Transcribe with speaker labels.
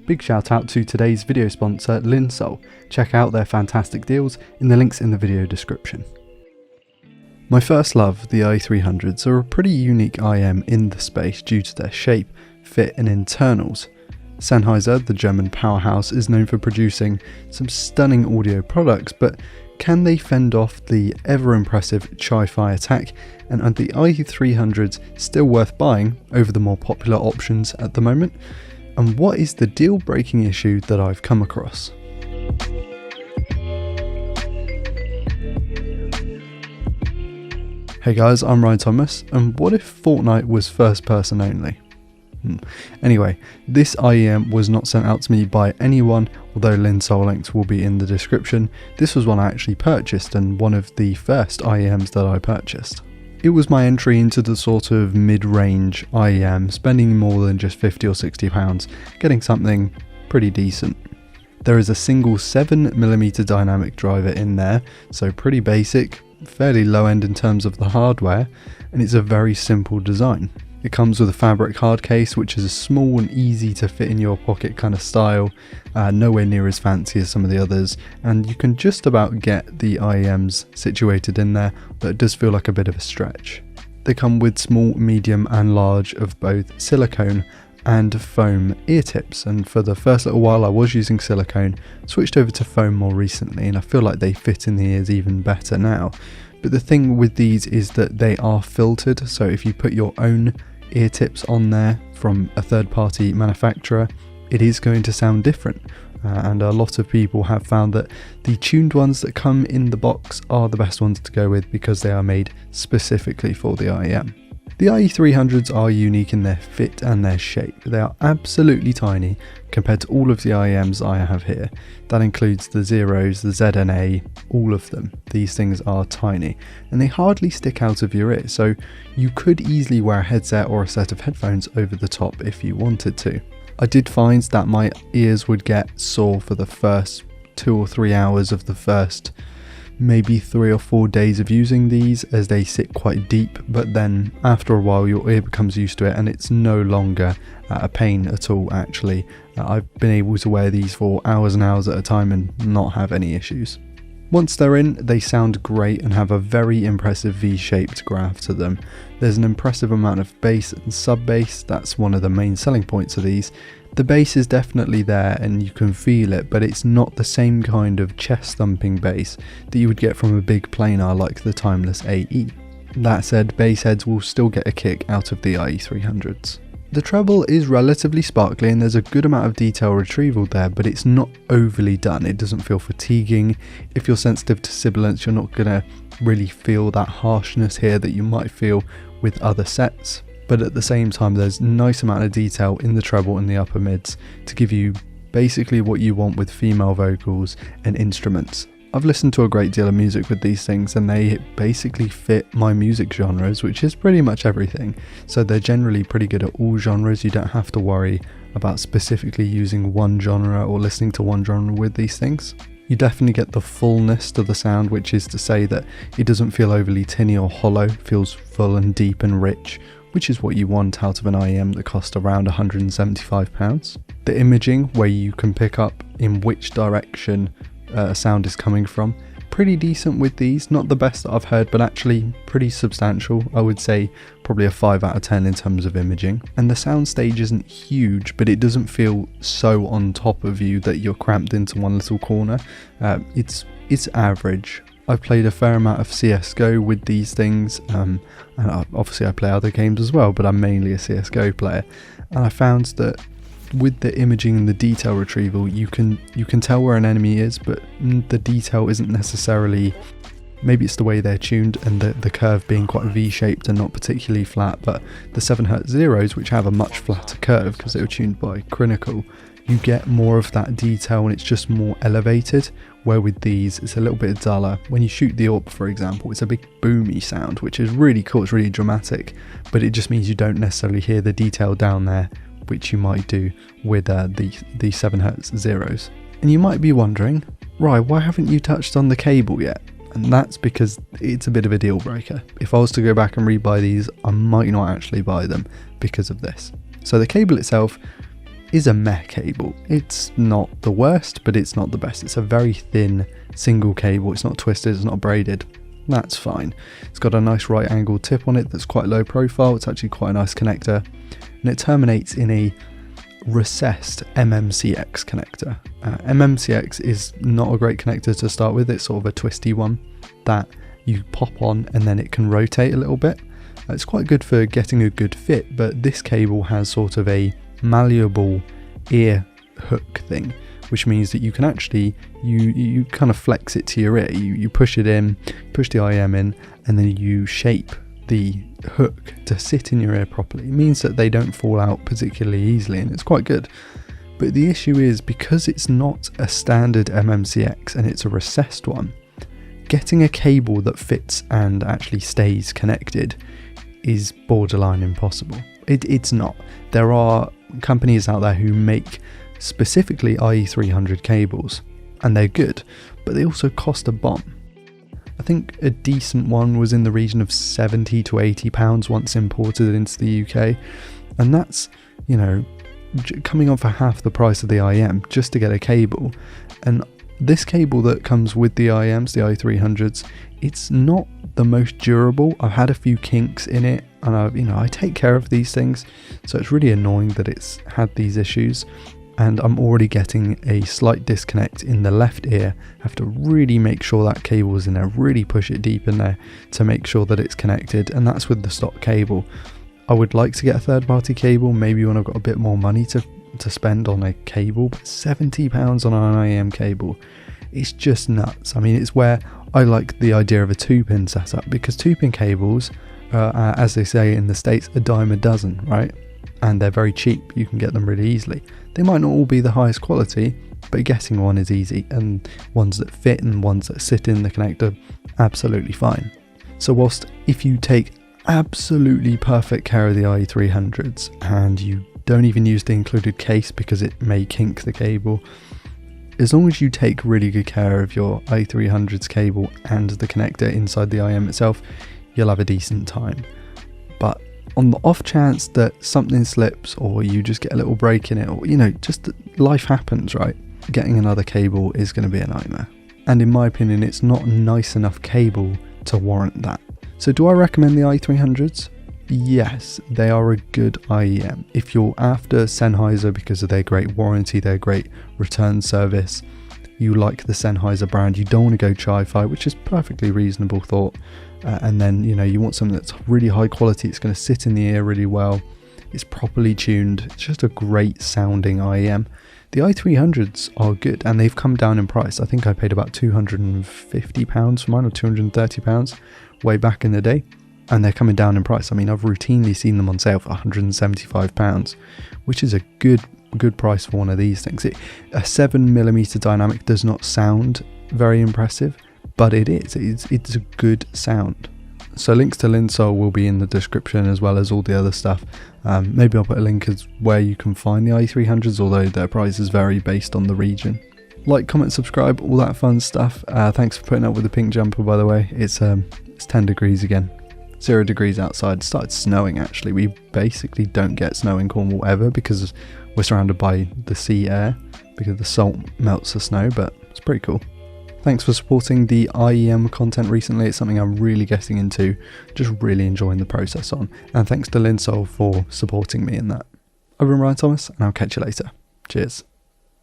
Speaker 1: Big shout out to today's video sponsor, Linsoul. Check out their fantastic deals in the links in the video description. My first love, the IE300s, are a pretty unique IM in the space due to their shape, fit and internals. Sennheiser, the German powerhouse, is known for producing some stunning audio products, but can they fend off the ever-impressive Chi-Fi attack, and are the IE300s still worth buying over the more popular options at the moment? And what is the deal-breaking issue that I've come across? Hey guys, I'm Ryan Thomas, and what if Fortnite was first person only? Anyway, this IEM was not sent out to me by anyone, although Linsoul links will be in the description. This was one I actually purchased and one of the first IEMs that I purchased. It was my entry into the sort of mid-range IEM, spending more than just £50 or £60, getting something pretty decent. There is a single 7mm dynamic driver in there, so pretty basic, fairly low end in terms of the hardware, and it's a very simple design. It comes with a fabric hard case, which is a small and easy to fit in your pocket kind of style, nowhere near as fancy as some of the others, and you can just about get the IEMs situated in there, but it does feel like a bit of a stretch. They come with small, medium and large of both silicone and foam ear tips, and for the first little while I was using silicone, switched over to foam more recently, and I feel like they fit in the ears even better now. But the thing with these is that they are filtered, so if you put your own ear tips on there from a third-party manufacturer, it is going to sound different, and a lot of people have found that the tuned ones that come in the box are the best ones to go with because they are made specifically for the IEM. The IE300s are unique in their fit and their shape. They are absolutely tiny compared to all of the IEMs I have here. That includes the Zeros, the ZNA, all of them. These things are tiny and they hardly stick out of your ear, so you could easily wear a headset or a set of headphones over the top if you wanted to. I did find that my ears would get sore for the first 2 or 3 hours of the first maybe 3 or 4 days of using these, as they sit quite deep, but then after a while your ear becomes used to it and it's no longer a pain at all actually. I've been able to wear these for hours and hours at a time and not have any issues. Once they're in, they sound great and have a very impressive V-shaped graph to them. There's an impressive amount of bass and sub-bass, that's one of the main selling points of these. The bass is definitely there and you can feel it, but it's not the same kind of chest thumping bass that you would get from a big planar like the Timeless AE. That said, bass heads will still get a kick out of the IE300s. The treble is relatively sparkly and there's a good amount of detail retrieval there, but it's not overly done. It doesn't feel fatiguing. If you're sensitive to sibilance, you're not going to really feel that harshness here that you might feel with other sets. But at the same time, there's a nice amount of detail in the treble and the upper mids to give you basically what you want with female vocals and instruments. I've listened to a great deal of music with these things and they basically fit my music genres, which is pretty much everything. So they're generally pretty good at all genres. You don't have to worry about specifically using one genre or listening to one genre with these things. You definitely get the fullness to the sound, which is to say that it doesn't feel overly tinny or hollow, it feels full and deep and rich, which is what you want out of an IEM that cost around £175. The imaging, where you can pick up in which direction a sound is coming from, pretty decent with these. Not the best that I've heard, but actually pretty substantial. I would say probably a 5 out of 10 in terms of imaging. And the soundstage isn't huge, but it doesn't feel so on top of you that you're cramped into one little corner. It's average. I've played a fair amount of CSGO with these things, and obviously I play other games as well, but I'm mainly a CSGO player, and I found that with the imaging and the detail retrieval, you can tell where an enemy is, but the detail isn't necessarily, maybe it's the way they're tuned and the curve being quite V-shaped and not particularly flat, but the 7Hz Zeros, which have a much flatter curve because they were tuned by Critical, you get more of that detail and it's just more elevated, where with these it's a little bit duller. When you shoot the AWP, for example, it's a big boomy sound, which is really cool, it's really dramatic, but it just means you don't necessarily hear the detail down there, which you might do with the 7Hz Zeros. And you might be wondering, right, why haven't you touched on the cable yet? And that's because it's a bit of a deal breaker. If I was to go back and rebuy these, I might not actually buy them because of this. So the cable itself, is a meh cable. It's not the worst, but it's not the best. It's a very thin single cable. It's not twisted, it's not braided. That's fine. It's got a nice right angle tip on it that's quite low profile. It's actually quite a nice connector, and it terminates in a recessed MMCX connector. MMCX is not a great connector to start with. It's sort of a twisty one that you pop on and then it can rotate a little bit. It's quite good for getting a good fit, but this cable has sort of a malleable ear hook thing, which means that you can actually, you kind of flex it to your ear. You push it in, push the IEM in, and then you shape the hook to sit in your ear properly. It means that they don't fall out particularly easily, and it's quite good. But the issue is, because it's not a standard MMCX and it's a recessed one, getting a cable that fits and actually stays connected is borderline impossible. It's not. There are companies out there who make specifically IE300 cables, and they're good, but they also cost a bomb. I think a decent one was in the region of £70 to £80 once imported into the UK, and that's, you know, coming on for half the price of the IEM just to get a cable. And this cable that comes with the IEMs, the IE300s, it's not the most durable. I've had a few kinks in it, and I take care of these things, so it's really annoying that it's had these issues. And I'm already getting a slight disconnect in the left ear. I have to really make sure that cable is in there, really push it deep in there to make sure that it's connected, and that's with the stock cable. I would like to get a third party cable, maybe when I've got a bit more money to spend on a cable, but £70 on an IEM cable, it's just nuts. I mean, it's where I like the idea of a 2-pin setup, because 2-pin cables, as they say in the States, a dime a dozen, right? And they're very cheap, you can get them really easily. They might not all be the highest quality, but getting one is easy, and ones that fit and ones that sit in the connector, absolutely fine. So whilst if you take absolutely perfect care of the IE300s and you don't even use the included case because it may kink the cable, as long as you take really good care of your IE300's cable and the connector inside the IEM itself, you'll have a decent time. But on the off chance that something slips, or you just get a little break in it, or just life happens, right? Getting another cable is going to be a nightmare. And in my opinion, it's not a nice enough cable to warrant that. So do I recommend the IE300s? Yes, they are a good IEM. If you're after Sennheiser because of their great warranty, their great return service, you like the Sennheiser brand, you don't want to go Chi-Fi, which is perfectly reasonable thought, and then you want something that's really high quality, it's going to sit in the ear really well, it's properly tuned, it's just a great sounding IEM. The IE300s are good, and they've come down in price. I think I paid about £250 for mine, or £230 way back in the day, and they're coming down in price. I mean, I've routinely seen them on sale for £175, which is a good price for one of these things. A 7mm dynamic does not sound very impressive, but it is. It's a good sound. So links to Linsoul will be in the description, as well as all the other stuff. Maybe I'll put a link as where you can find the IE300s, although their prices vary based on the region. Like, comment, subscribe, all that fun stuff. Thanks for putting up with the pink jumper, by the way. It's 10 degrees again. 0 degrees outside. It started snowing, actually. We basically don't get snow in Cornwall ever because we're surrounded by the sea air, because the salt melts the snow, but it's pretty cool. Thanks for supporting the IEM content recently. It's something I'm really getting into, just really enjoying the process on. And thanks to Linsoul for supporting me in that. I've been Ryan Thomas, and I'll catch you later. Cheers.